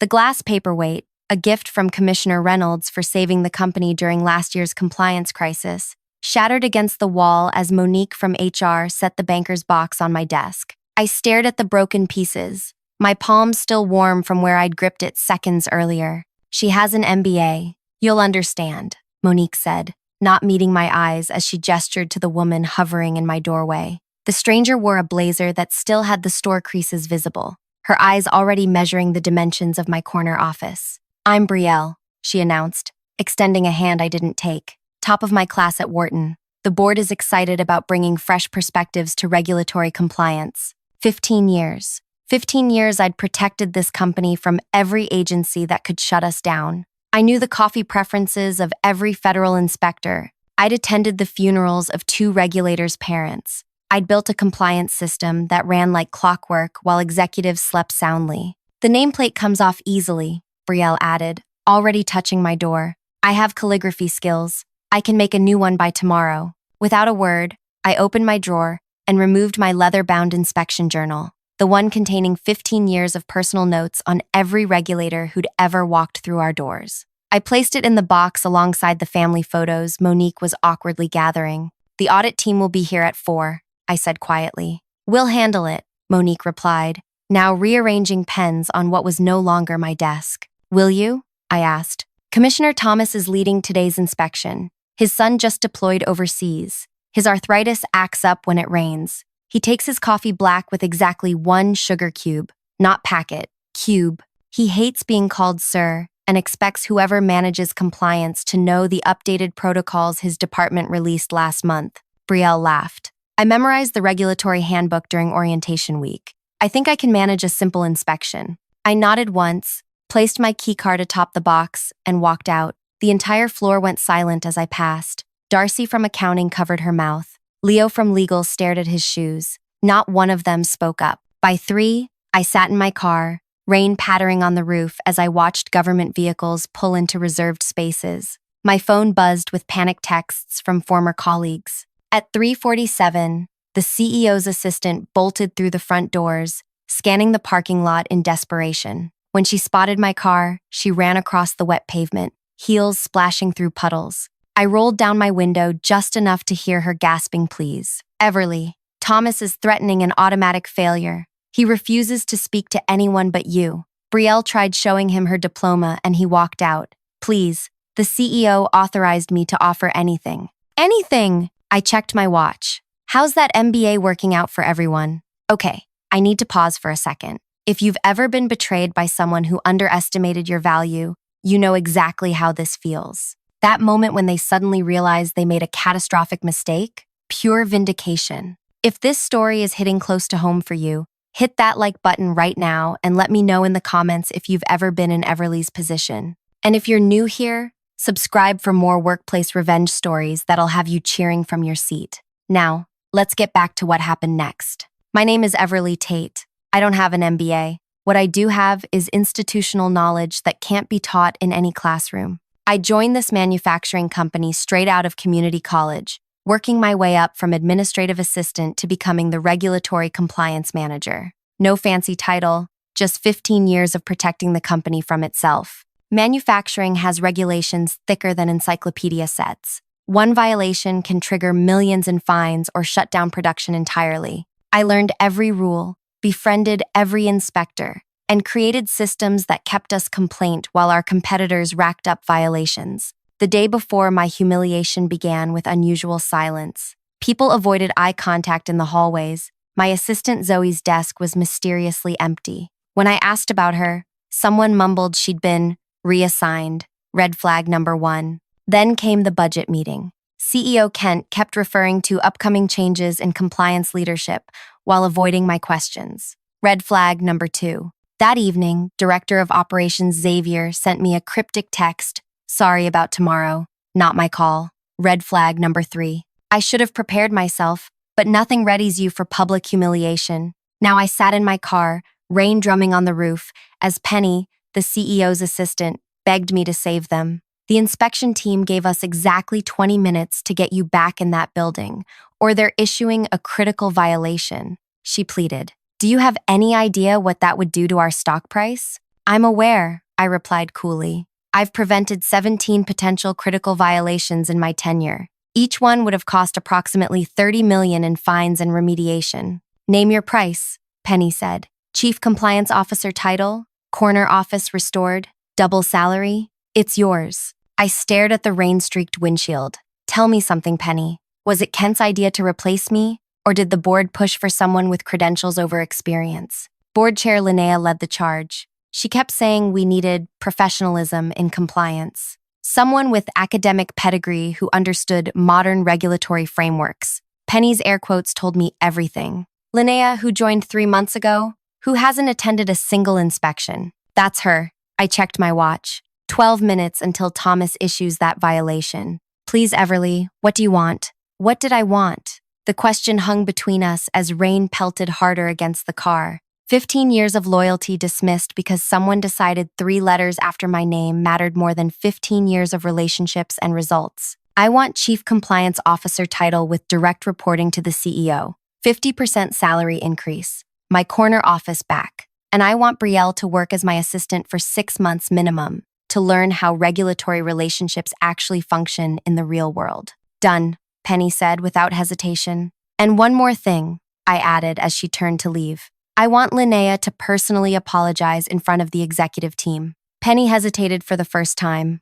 The glass paperweight, a gift from Commissioner Reynolds for saving the company during last year's compliance crisis, shattered against the wall as Monique from HR set the banker's box on my desk. I stared at the broken pieces, my palms still warm from where I'd gripped it seconds earlier. "She has an MBA. You'll understand," Monique said, not meeting my eyes as she gestured to the woman hovering in my doorway. The stranger wore a blazer that still had the store creases visible, her eyes already measuring the dimensions of my corner office. "I'm Brielle," she announced, extending a hand I didn't take. "Top of my class at Wharton. The board is excited about bringing fresh perspectives to regulatory compliance. 15 years. 15 years I'd protected this company from every agency that could shut us down. I knew the coffee preferences of every federal inspector. I'd attended the funerals of 2 regulators' parents. I'd built a compliance system that ran like clockwork while executives slept soundly. The nameplate comes off easily," Brielle added, already touching my door. "I have calligraphy skills. I can make a new one by tomorrow." Without a word, I opened my drawer and removed my leather-bound inspection journal, the one containing 15 years of personal notes on every regulator who'd ever walked through our doors. I placed it in the box alongside the family photos Monique was awkwardly gathering. "The audit team will be here at 4, I said quietly. "We'll handle it," Monique replied, now rearranging pens on what was no longer my desk. "Will you?" I asked. "Commissioner Thomas is leading today's inspection. His son just deployed overseas. His arthritis acts up when it rains. He takes his coffee black with exactly 1 sugar cube, not packet, cube. He hates being called sir and expects whoever manages compliance to know the updated protocols his department released last month." Brielle laughed. "I memorized the regulatory handbook during orientation week. I think I can manage a simple inspection." I nodded once, placed my keycard atop the box, and walked out. The entire floor went silent as I passed. Darcy from accounting covered her mouth. Leo from legal stared at his shoes. Not one of them spoke up. By 3, I sat in my car, rain pattering on the roof as I watched government vehicles pull into reserved spaces. My phone buzzed with panic texts from former colleagues. At 3:47, the CEO's assistant bolted through the front doors, scanning the parking lot in desperation. When she spotted my car, she ran across the wet pavement, heels splashing through puddles. I rolled down my window just enough to hear her gasping pleas. "Everly, Thomas is threatening an automatic failure. He refuses to speak to anyone but you." Brielle tried showing him her diploma and he walked out. "Please, the CEO authorized me to offer anything." "Anything!" I checked my watch. "How's that MBA working out for everyone?" "Okay, I need to pause for a second. If you've ever been betrayed by someone who underestimated your value, you know exactly how this feels. That moment when they suddenly realize they made a catastrophic mistake? Pure vindication. If this story is hitting close to home for you, hit that like button right now and let me know in the comments if you've ever been in Everly's position. And if you're new here, subscribe for more workplace revenge stories that'll have you cheering from your seat. Now, let's get back to what happened next. My name is Everly Tate. I don't have an MBA. What I do have is institutional knowledge that can't be taught in any classroom. I joined this manufacturing company straight out of community college, working my way up from administrative assistant to becoming the regulatory compliance manager. No fancy title, just 15 years of protecting the company from itself. Manufacturing has regulations thicker than encyclopedia sets. One violation can trigger millions in fines or shut down production entirely. I learned every rule, befriended every inspector, and created systems that kept us compliant while our competitors racked up violations. The day before, my humiliation began with unusual silence. People avoided eye contact in the hallways. My assistant Zoe's desk was mysteriously empty. When I asked about her, someone mumbled she'd been reassigned, red flag number 1. Then came the budget meeting. CEO Kent kept referring to upcoming changes in compliance leadership while avoiding my questions. Red flag number 2. That evening, Director of Operations Xavier sent me a cryptic text, "Sorry about tomorrow, not my call." Red flag number 3. I should have prepared myself, but nothing readies you for public humiliation. Now I sat in my car, rain drumming on the roof, as Penny, the CEO's assistant, begged me to save them. "The inspection team gave us exactly 20 minutes to get you back in that building, or they're issuing a critical violation," she pleaded. "Do you have any idea what that would do to our stock price?" I'm aware, I replied coolly. I've prevented 17 potential critical violations in my tenure. Each one would have cost approximately 30 million in fines and remediation. Name your price, Penny said. Chief Compliance Officer title, corner office restored, double salary, it's yours. I stared at the rain-streaked windshield. Tell me something, Penny. Was it Kent's idea to replace me, or did the board push for someone with credentials over experience? Board Chair Linnea led the charge. She kept saying we needed professionalism in compliance. Someone with academic pedigree who understood modern regulatory frameworks. Penny's air quotes told me everything. Linnea, who joined 3 months ago, who hasn't attended a single inspection. That's her. I checked my watch. 12 minutes until Thomas issues that violation. Please, Everly, what do you want? What did I want? The question hung between us as rain pelted harder against the car. 15 years of loyalty dismissed because someone decided 3 letters after my name mattered more than 15 years of relationships and results. I want Chief Compliance Officer title with direct reporting to the CEO. 50% salary increase. My corner office back. And I want Brielle to work as my assistant for 6 months minimum to learn how regulatory relationships actually function in the real world. Done, Penny said without hesitation. And one more thing, I added as she turned to leave. I want Linnea to personally apologize in front of the executive team. Penny hesitated for the first time.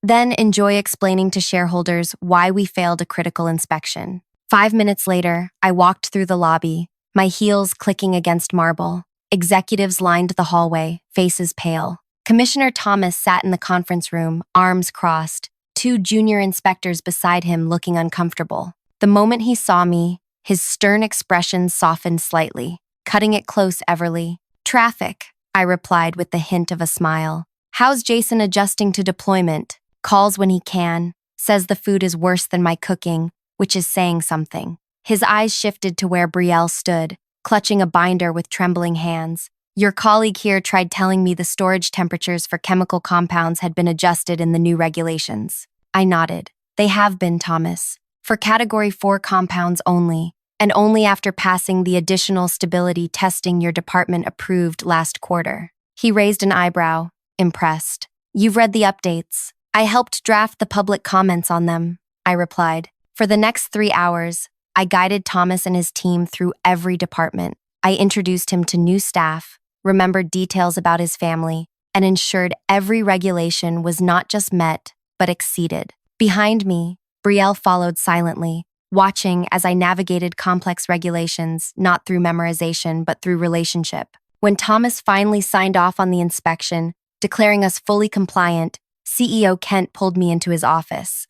Then enjoy explaining to shareholders why we failed a critical inspection. 5 minutes later, I walked through the lobby, my heels clicking against marble. Executives lined the hallway, faces pale. Commissioner Thomas sat in the conference room, arms crossed, 2 junior inspectors beside him looking uncomfortable. The moment he saw me, his stern expression softened slightly. Cutting it close, Everly. Traffic, I replied with the hint of a smile. How's Jason adjusting to deployment? Calls when he can, says the food is worse than my cooking, which is saying something. His eyes shifted to where Brielle stood, clutching a binder with trembling hands. Your colleague here tried telling me the storage temperatures for chemical compounds had been adjusted in the new regulations. I nodded. They have been, Thomas. For Category 4 compounds only, and only after passing the additional stability testing your department approved last quarter. He raised an eyebrow, impressed. You've read the updates. I helped draft the public comments on them, I replied. For the next 3 hours, I guided Thomas and his team through every department. I introduced him to new staff, remembered details about his family, and ensured every regulation was not just met, but exceeded. Behind me, Brielle followed silently, watching as I navigated complex regulations, not through memorization, but through relationship. When Thomas finally signed off on the inspection, declaring us fully compliant, CEO Kent pulled me into his office.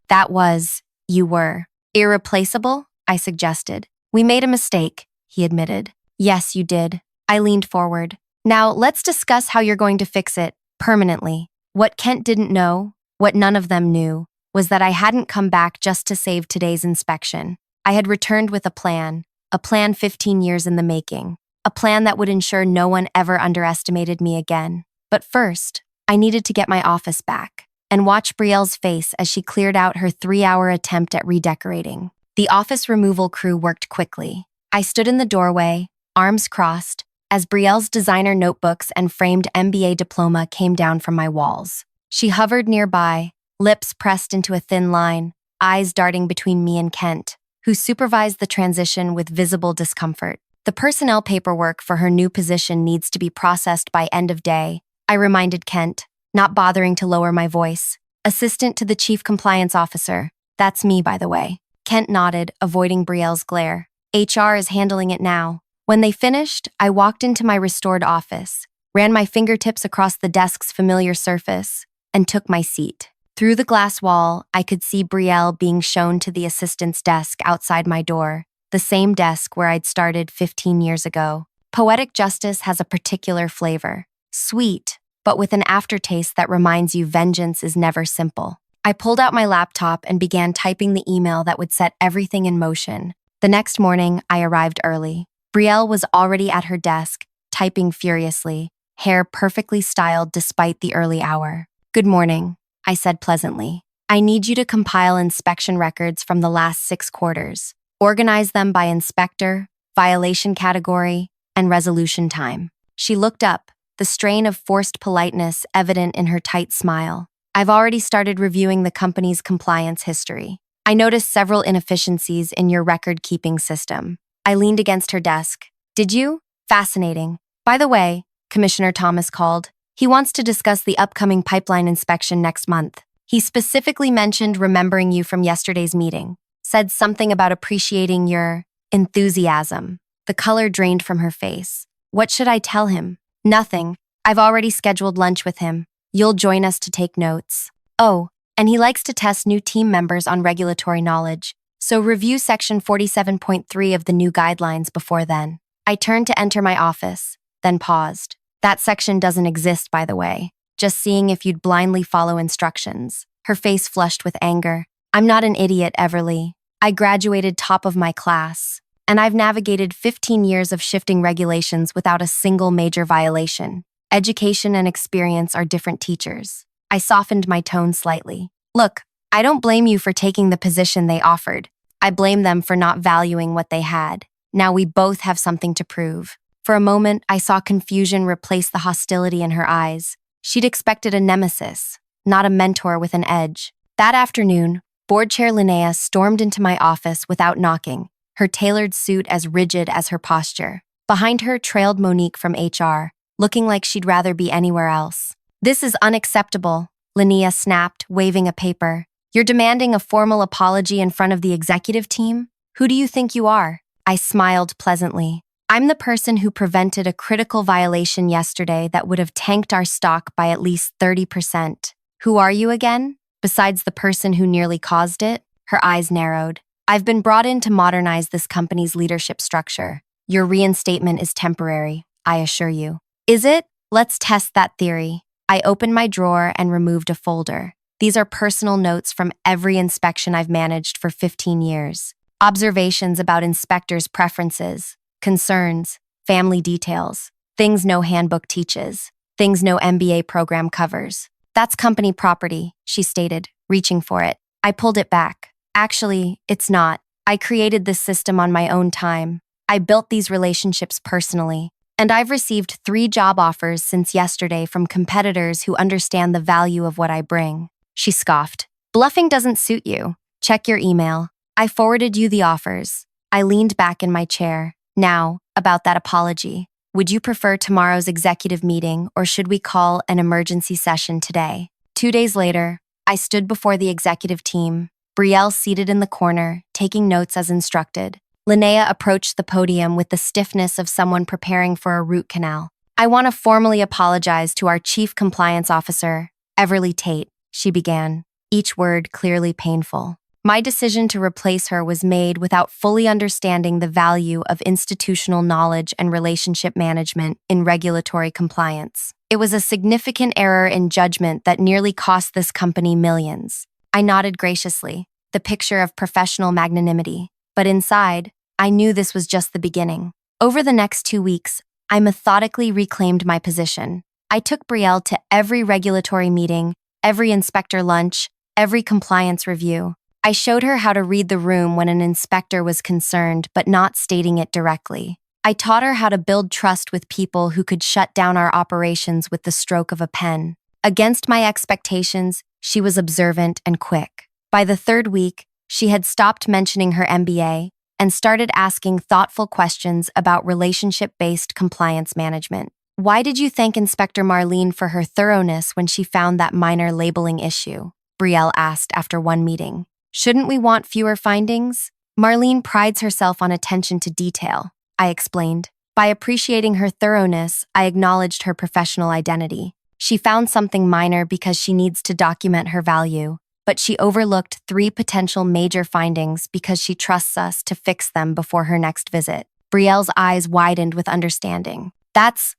You were irreplaceable? I suggested. We made a mistake, he admitted. Yes, you did. I leaned forward. Now, let's discuss how you're going to fix it, permanently. What Kent didn't know, what none of them knew, was that I hadn't come back just to save today's inspection. I had returned with a plan 15 years in the making, a plan that would ensure no one ever underestimated me again. But first, I needed to get my office back and watch Brielle's face as she cleared out her 3-hour attempt at redecorating. The office removal crew worked quickly. I stood in the doorway, arms crossed, as Brielle's designer notebooks and framed MBA diploma came down from my walls. She hovered nearby, lips pressed into a thin line, eyes darting between me and Kent, who supervised the transition with visible discomfort. The personnel paperwork for her new position needs to be processed by end of day, I reminded Kent, not bothering to lower my voice. Assistant to the Chief Compliance Officer. That's me, by the way. Kent nodded, avoiding Brielle's glare. HR is handling it now. When they finished, I walked into my restored office, ran my fingertips across the desk's familiar surface, and took my seat. Through the glass wall, I could see Brielle being shown to the assistant's desk outside my door, the same desk where I'd started 15 years ago. Poetic justice has a particular flavor. Sweet, but with an aftertaste that reminds you vengeance is never simple. I pulled out my laptop and began typing the email that would set everything in motion. The next morning, I arrived early. Brielle was already at her desk, typing furiously, hair perfectly styled despite the early hour. Good morning, I said pleasantly. I need you to compile inspection records from the last 6 quarters. Organize them by inspector, violation category, and resolution time. She looked up, the strain of forced politeness evident in her tight smile. I've already started reviewing the company's compliance history. I noticed several inefficiencies in your record-keeping system. I leaned against her desk. Did you? Fascinating. By the way, Commissioner Thomas called. He wants to discuss the upcoming pipeline inspection next month. He specifically mentioned remembering you from yesterday's meeting. Said something about appreciating your enthusiasm. The color drained from her face. What should I tell him? Nothing. I've already scheduled lunch with him. You'll join us to take notes. Oh, and he likes to test new team members on regulatory knowledge, so review section 47.3 of the new guidelines before then. I turned to enter my office, then paused. That section doesn't exist, by the way. Just seeing if you'd blindly follow instructions. Her face flushed with anger. I'm not an idiot, Everly. I graduated top of my class, and I've navigated 15 years of shifting regulations without a single major violation. Education and experience are different teachers. I softened my tone slightly. Look, I don't blame you for taking the position they offered. I blame them for not valuing what they had. Now we both have something to prove. For a moment, I saw confusion replace the hostility in her eyes. She'd expected a nemesis, not a mentor with an edge. That afternoon, Board Chair Linnea stormed into my office without knocking, her tailored suit as rigid as her posture. Behind her trailed Monique from HR, looking like she'd rather be anywhere else. This is unacceptable, Linnea snapped, waving a paper. You're demanding a formal apology in front of the executive team? Who do you think you are? I smiled pleasantly. I'm the person who prevented a critical violation yesterday that would have tanked our stock by at least 30%. Who are you again? Besides the person who nearly caused it? Her eyes narrowed. I've been brought in to modernize this company's leadership structure. Your reinstatement is temporary, I assure you. Is it? Let's test that theory. I opened my drawer and removed a folder. These are personal notes from every inspection I've managed for 15 years. Observations about inspectors' preferences, concerns, family details, things no handbook teaches, things no MBA program covers. That's company property, she stated, reaching for it. I pulled it back. Actually, it's not. I created this system on my own time. I built these relationships personally. And I've received 3 job offers since yesterday from competitors who understand the value of what I bring. She scoffed. Bluffing doesn't suit you. Check your email. I forwarded you the offers. I leaned back in my chair. Now, about that apology. Would you prefer tomorrow's executive meeting or should we call an emergency session today? 2 days later, I stood before the executive team, Brielle seated in the corner, taking notes as instructed. Linnea approached the podium with the stiffness of someone preparing for a root canal. I want to formally apologize to our Chief Compliance Officer, Everly Tate, she began, each word clearly painful. My decision to replace her was made without fully understanding the value of institutional knowledge and relationship management in regulatory compliance. It was a significant error in judgment that nearly cost this company millions. I nodded graciously, the picture of professional magnanimity. But inside, I knew this was just the beginning. Over the next 2 weeks, I methodically reclaimed my position. I took Brielle to every regulatory meeting, every inspector lunch, every compliance review. I showed her how to read the room when an inspector was concerned but not stating it directly. I taught her how to build trust with people who could shut down our operations with the stroke of a pen. Against my expectations, she was observant and quick. By the 3rd week, she had stopped mentioning her MBA and started asking thoughtful questions about relationship-based compliance management. Why did you thank Inspector Marlene for her thoroughness when she found that minor labeling issue? Brielle asked after one meeting. Shouldn't we want fewer findings? Marlene prides herself on attention to detail, I explained. By appreciating her thoroughness, I acknowledged her professional identity. She found something minor because she needs to document her value, but she overlooked 3 potential major findings because she trusts us to fix them before her next visit. Brielle's eyes widened with understanding. That's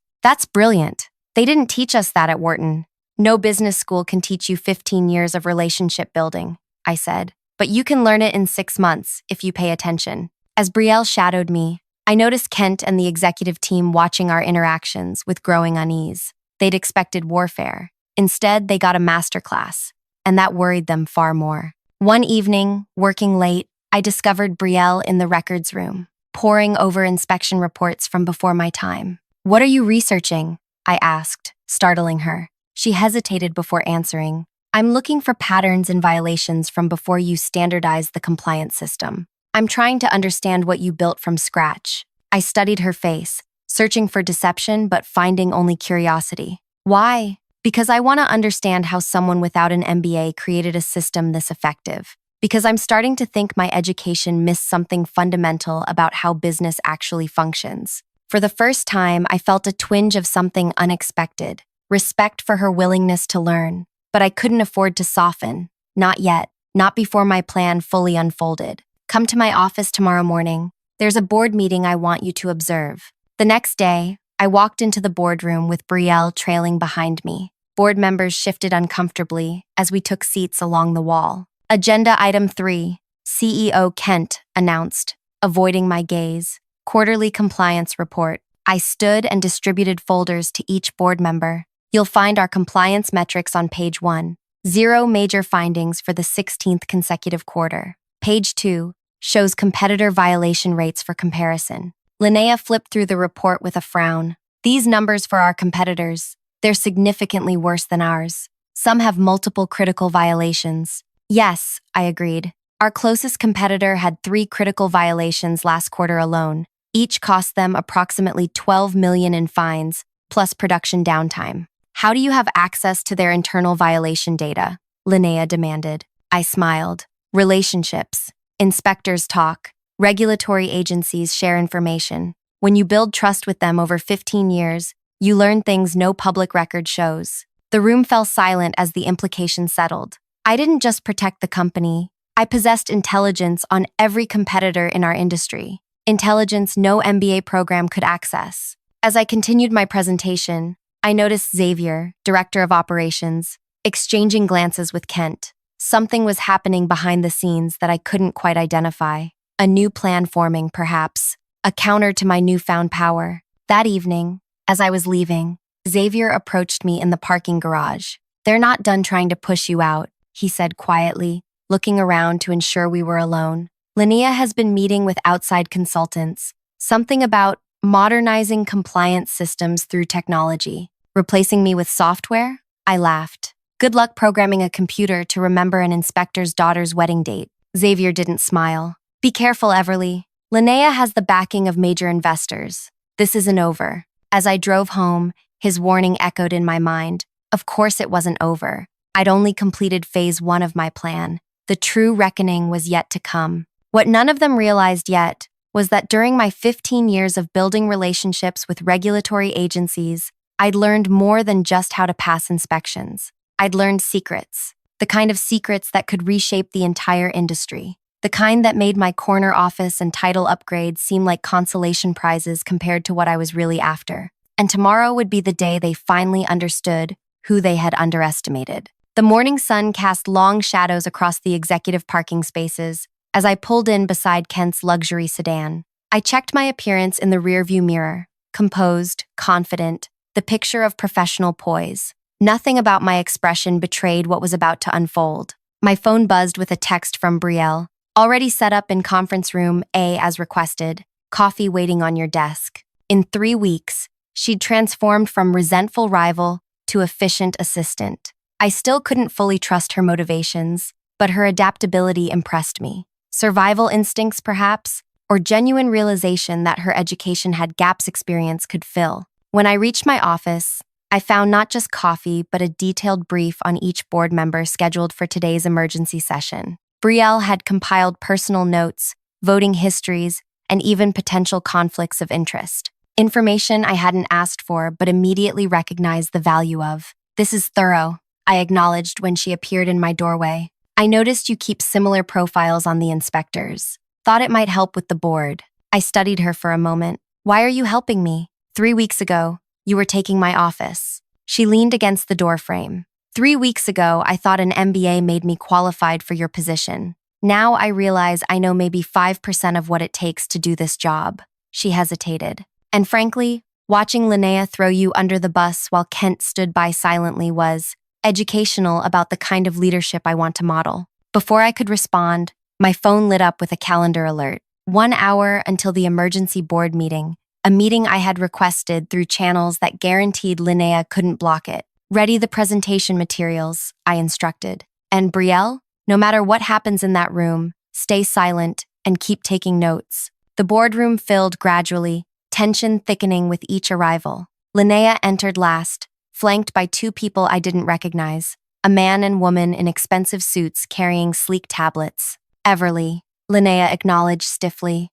brilliant. They didn't teach us that at Wharton. No business school can teach you 15 years of relationship building, I said. But you can learn it in 6 months if you pay attention. As Brielle shadowed me, I noticed Kent and the executive team watching our interactions with growing unease. They'd expected warfare. Instead, they got a masterclass, and that worried them far more. One evening, working late, I discovered Brielle in the records room, poring over inspection reports from before my time. What are you researching? I asked, startling her. She hesitated before answering. I'm looking for patterns and violations from before you standardized the compliance system. I'm trying to understand what you built from scratch. I studied her face, searching for deception but finding only curiosity. Why? Because I want to understand how someone without an MBA created a system this effective. Because I'm starting to think my education missed something fundamental about how business actually functions. For the first time, I felt a twinge of something unexpected. Respect for her willingness to learn. But I couldn't afford to soften. Not yet. Not before my plan fully unfolded. Come to my office tomorrow morning. There's a board meeting I want you to observe. The next day, I walked into the boardroom with Brielle trailing behind me. Board members shifted uncomfortably as we took seats along the wall. Agenda Item 3, CEO Kent announced, avoiding my gaze. Quarterly Compliance Report. I stood and distributed folders to each board member. You'll find our compliance metrics on page 1. 0 major findings for the 16th consecutive quarter. Page 2 shows competitor violation rates for comparison. Linnea flipped through the report with a frown. These numbers for our competitors, they're significantly worse than ours. Some have multiple critical violations. Yes, I agreed. Our closest competitor had 3 critical violations last quarter alone. Each cost them approximately $12 million in fines, plus production downtime. How do you have access to their internal violation data? Linnea demanded. I smiled. Relationships. Inspectors talk. Regulatory agencies share information. When you build trust with them over 15 years, you learn things no public record shows. The room fell silent as the implication settled. I didn't just protect the company. I possessed intelligence on every competitor in our industry. Intelligence no MBA program could access. As I continued my presentation, I noticed Xavier, Director of Operations, exchanging glances with Kent. Something was happening behind the scenes that I couldn't quite identify. A new plan forming, perhaps. A counter to my newfound power. That evening, as I was leaving, Xavier approached me in the parking garage. They're not done trying to push you out, he said quietly, looking around to ensure we were alone. Linnea has been meeting with outside consultants. Something about modernizing compliance systems through technology. Replacing me with software? I laughed. Good luck programming a computer to remember an inspector's daughter's wedding date. Xavier didn't smile. Be careful, Everly. Linnea has the backing of major investors. This isn't over. As I drove home, his warning echoed in my mind. Of course it wasn't over. I'd only completed phase 1 of my plan. The true reckoning was yet to come. What none of them realized yet was that during my 15 years of building relationships with regulatory agencies, I'd learned more than just how to pass inspections. I'd learned secrets, the kind of secrets that could reshape the entire industry, the kind that made my corner office and title upgrades seem like consolation prizes compared to what I was really after. And tomorrow would be the day they finally understood who they had underestimated. The morning sun cast long shadows across the executive parking spaces as I pulled in beside Kent's luxury sedan. I checked my appearance in the rearview mirror, composed, confident, the picture of professional poise. Nothing about my expression betrayed what was about to unfold. My phone buzzed with a text from Brielle. Already set up in conference room A as requested. Coffee waiting on your desk. In 3 weeks, she'd transformed from resentful rival to efficient assistant. I still couldn't fully trust her motivations, but her adaptability impressed me. Survival instincts, perhaps, or genuine realization that her education had gaps experience could fill. When I reached my office, I found not just coffee, but a detailed brief on each board member scheduled for today's emergency session. Brielle had compiled personal notes, voting histories, and even potential conflicts of interest. Information I hadn't asked for, but immediately recognized the value of. This is thorough, I acknowledged when she appeared in my doorway. I noticed you keep similar profiles on the inspectors. Thought it might help with the board. I studied her for a moment. Why are you helping me? 3 weeks ago, you were taking my office. She leaned against the doorframe. 3 weeks ago, I thought an MBA made me qualified for your position. Now I realize I know maybe 5% of what it takes to do this job. She hesitated. And frankly, watching Linnea throw you under the bus while Kent stood by silently was educational about the kind of leadership I want to model. Before I could respond, my phone lit up with a calendar alert. 1 hour until the emergency board meeting, a meeting I had requested through channels that guaranteed Linnea couldn't block it. Ready the presentation materials, I instructed. And Brielle, no matter what happens in that room, stay silent and keep taking notes. The boardroom filled gradually, tension thickening with each arrival. Linnea entered last, flanked by two people I didn't recognize, a man and woman in expensive suits carrying sleek tablets. Everly, Linnea acknowledged stiffly.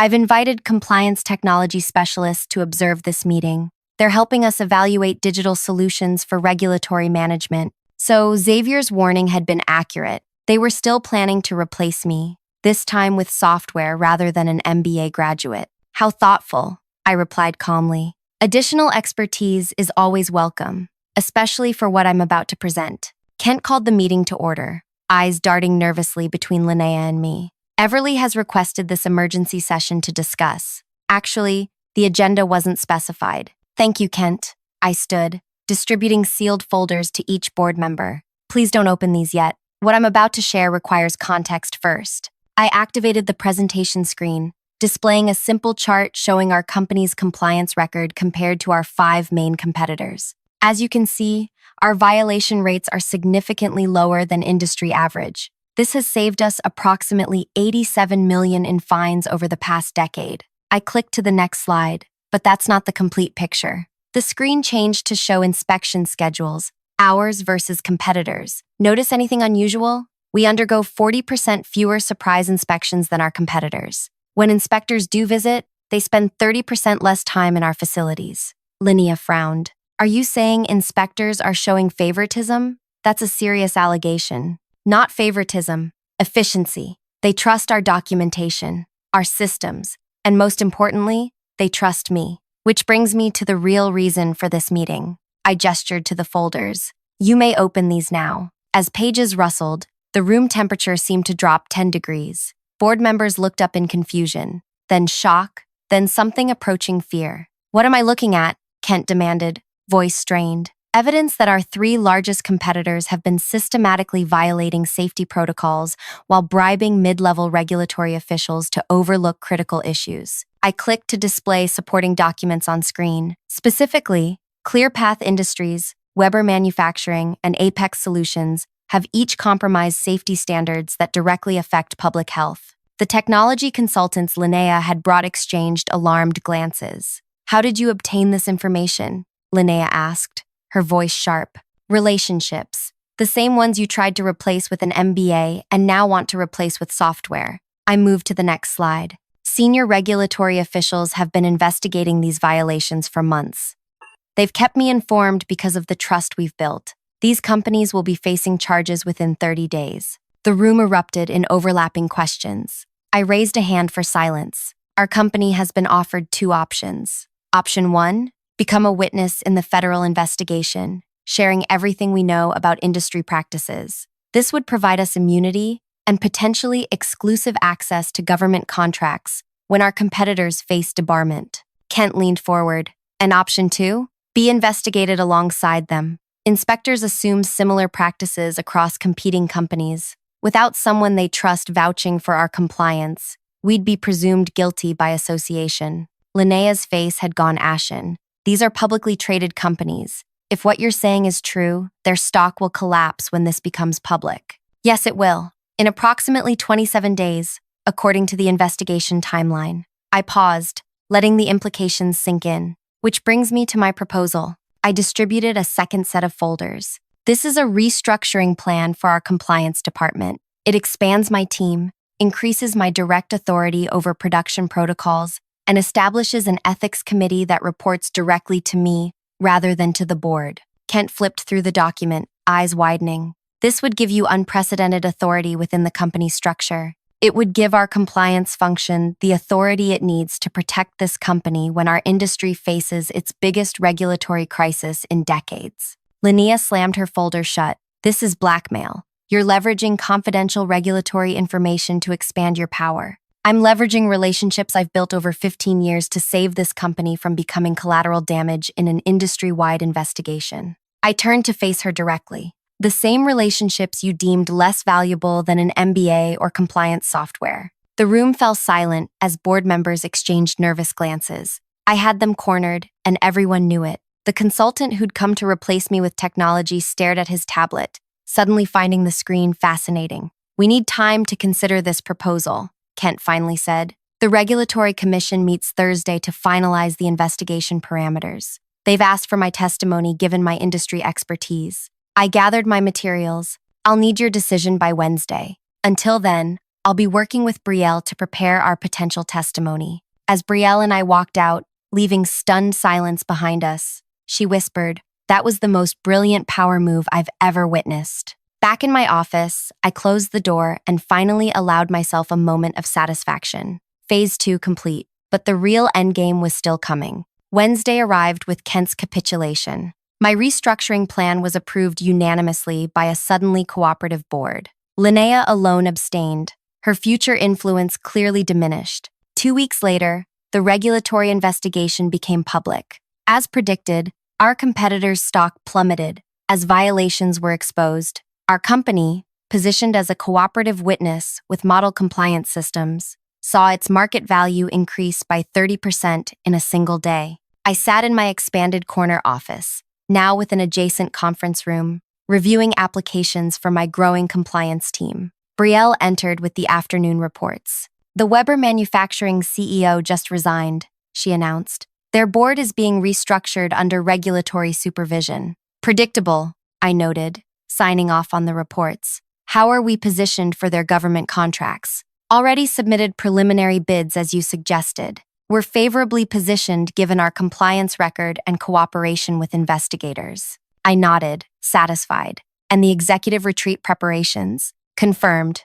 I've invited compliance technology specialists to observe this meeting. They're helping us evaluate digital solutions for regulatory management. So Xavier's warning had been accurate. They were still planning to replace me, this time with software rather than an MBA graduate. How thoughtful, I replied calmly. Additional expertise is always welcome, especially for what I'm about to present. Kent called the meeting to order, eyes darting nervously between Linnea and me. Everly has requested this emergency session to discuss. Actually, the agenda wasn't specified. Thank you, Kent. I stood, distributing sealed folders to each board member. Please don't open these yet. What I'm about to share requires context first. I activated the presentation screen, displaying a simple chart showing our company's compliance record compared to our 5 main competitors. As you can see, our violation rates are significantly lower than industry average. This has saved us approximately $87 million in fines over the past decade. I clicked to the next slide, but that's not the complete picture. The screen changed to show inspection schedules, ours versus competitors. Notice anything unusual? We undergo 40% fewer surprise inspections than our competitors. When inspectors do visit, they spend 30% less time in our facilities. Linnea frowned. Are you saying inspectors are showing favoritism? That's a serious allegation. Not favoritism, efficiency. They trust our documentation, our systems, and most importantly, they trust me. Which brings me to the real reason for this meeting. I gestured to the folders. You may open these now. As pages rustled, the room temperature seemed to drop 10 degrees. Board members looked up in confusion, then shock, then something approaching fear. What am I looking at? Kent demanded, voice strained. Evidence that our 3 largest competitors have been systematically violating safety protocols while bribing mid-level regulatory officials to overlook critical issues. I clicked to display supporting documents on screen. Specifically, ClearPath Industries, Weber Manufacturing, and Apex Solutions have each compromised safety standards that directly affect public health. The technology consultants Linnea had brought exchanged alarmed glances. How did you obtain this information? Linnea asked, her voice sharp. Relationships. The same ones you tried to replace with an MBA and now want to replace with software. I moved to the next slide. Senior regulatory officials have been investigating these violations for months. They've kept me informed because of the trust we've built. These companies will be facing charges within 30 days. The room erupted in overlapping questions. I raised a hand for silence. Our company has been offered 2 options. Option 1, become a witness in the federal investigation, sharing everything we know about industry practices. This would provide us immunity and potentially exclusive access to government contracts when our competitors face debarment. Kent leaned forward. And option 2, be investigated alongside them. Inspectors assume similar practices across competing companies. Without someone they trust vouching for our compliance, we'd be presumed guilty by association. Linnea's face had gone ashen. These are publicly traded companies. If what you're saying is true, their stock will collapse when this becomes public. Yes, it will. In approximately 27 days, according to the investigation timeline. I paused, letting the implications sink in. Which brings me to my proposal. I distributed a second set of folders. This is a restructuring plan for our compliance department. It expands my team, increases my direct authority over production protocols, and establishes an ethics committee that reports directly to me rather than to the board. Kent flipped through the document, eyes widening. This would give you unprecedented authority within the company structure. It would give our compliance function the authority it needs to protect this company when our industry faces its biggest regulatory crisis in decades. Linnea slammed her folder shut. This is blackmail. You're leveraging confidential regulatory information to expand your power. I'm leveraging relationships I've built over 15 years to save this company from becoming collateral damage in an industry-wide investigation. I turned to face her directly. The same relationships you deemed less valuable than an MBA or compliance software. The room fell silent as board members exchanged nervous glances. I had them cornered, and everyone knew it. The consultant who'd come to replace me with technology stared at his tablet, suddenly finding the screen fascinating. "We need time to consider this proposal," Kent finally said. "The Regulatory Commission meets Thursday to finalize the investigation parameters. They've asked for my testimony given my industry expertise. I gathered my materials. I'll need your decision by Wednesday. Until then, I'll be working with Brielle to prepare our potential testimony." As Brielle and I walked out, leaving stunned silence behind us, she whispered, "That was the most brilliant power move I've ever witnessed." Back in my office, I closed the door and finally allowed myself a moment of satisfaction. Phase 2 complete, but the real endgame was still coming. Wednesday arrived with Kent's capitulation. My restructuring plan was approved unanimously by a suddenly cooperative board. Linnea alone abstained. Her future influence clearly diminished. 2 weeks later, the regulatory investigation became public. As predicted, our competitors' stock plummeted as violations were exposed. Our company, positioned as a cooperative witness with model compliance systems, saw its market value increase by 30% in a single day. I sat in my expanded corner office, now with an adjacent conference room, reviewing applications for my growing compliance team. Brielle entered with the afternoon reports. "The Weber Manufacturing CEO just resigned," she announced. "Their board is being restructured under regulatory supervision." "Predictable," I noted, signing off on the reports. "How are we positioned for their government contracts?" "Already submitted preliminary bids as you suggested. We're favorably positioned given our compliance record and cooperation with investigators." I nodded, satisfied. "And the executive retreat preparations?" "Confirmed.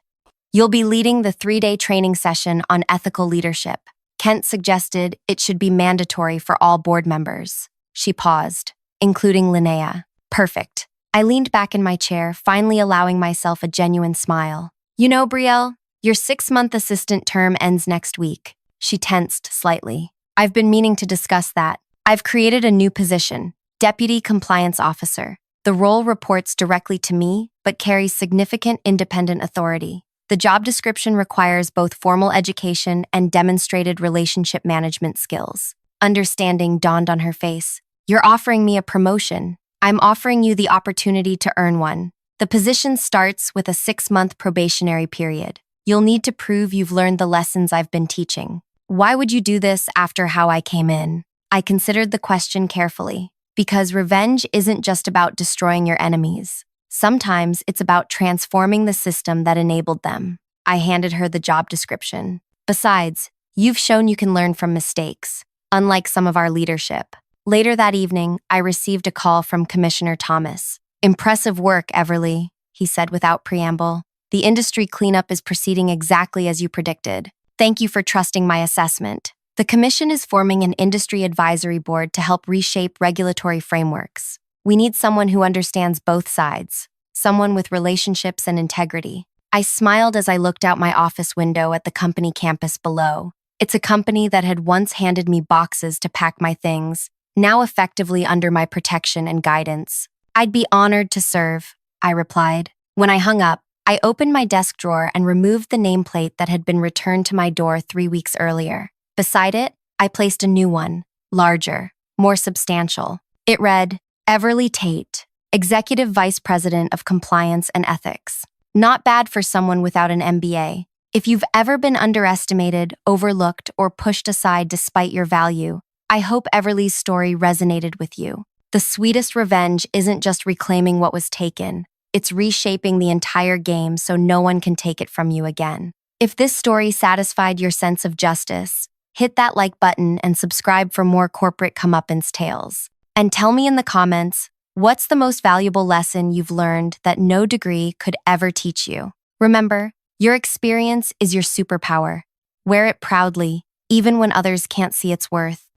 You'll be leading the 3-day training session on ethical leadership. Kent suggested it should be mandatory for all board members." She paused, "Including Linnea." "Perfect." I leaned back in my chair, finally allowing myself a genuine smile. "You know, Brielle, your 6-month assistant term ends next week." She tensed slightly. "I've been meaning to discuss that. I've created a new position, Deputy Compliance Officer. The role reports directly to me, but carries significant independent authority. The job description requires both formal education and demonstrated relationship management skills." Understanding dawned on her face. "You're offering me a promotion. I'm offering you the opportunity to earn one. The position starts with a 6-month probationary period. You'll need to prove you've learned the lessons I've been teaching." "Why would you do this after how I came in?" I considered the question carefully. Because revenge isn't just about destroying your enemies. Sometimes it's about transforming the system that enabled them. I handed her the job description. "Besides, you've shown you can learn from mistakes, unlike some of our leadership." Later that evening, I received a call from Commissioner Thomas. "Impressive work, Everly," he said without preamble. "The industry cleanup is proceeding exactly as you predicted. Thank you for trusting my assessment. The Commission is forming an industry advisory board to help reshape regulatory frameworks. We need someone who understands both sides, someone with relationships and integrity." I smiled as I looked out my office window at the company campus below. It's a company that had once handed me boxes to pack my things, now effectively under my protection and guidance. "I'd be honored to serve," I replied. When I hung up, I opened my desk drawer and removed the nameplate that had been returned to my door 3 weeks earlier. Beside it, I placed a new one, larger, more substantial. It read, "Everly Tate, Executive Vice President of Compliance and Ethics." Not bad for someone without an MBA. If you've ever been underestimated, overlooked, or pushed aside despite your value, I hope Everly's story resonated with you. The sweetest revenge isn't just reclaiming what was taken. It's reshaping the entire game so no one can take it from you again. If this story satisfied your sense of justice, hit that like button and subscribe for more corporate comeuppance tales. And tell me in the comments, what's the most valuable lesson you've learned that no degree could ever teach you? Remember, your experience is your superpower. Wear it proudly, even when others can't see its worth.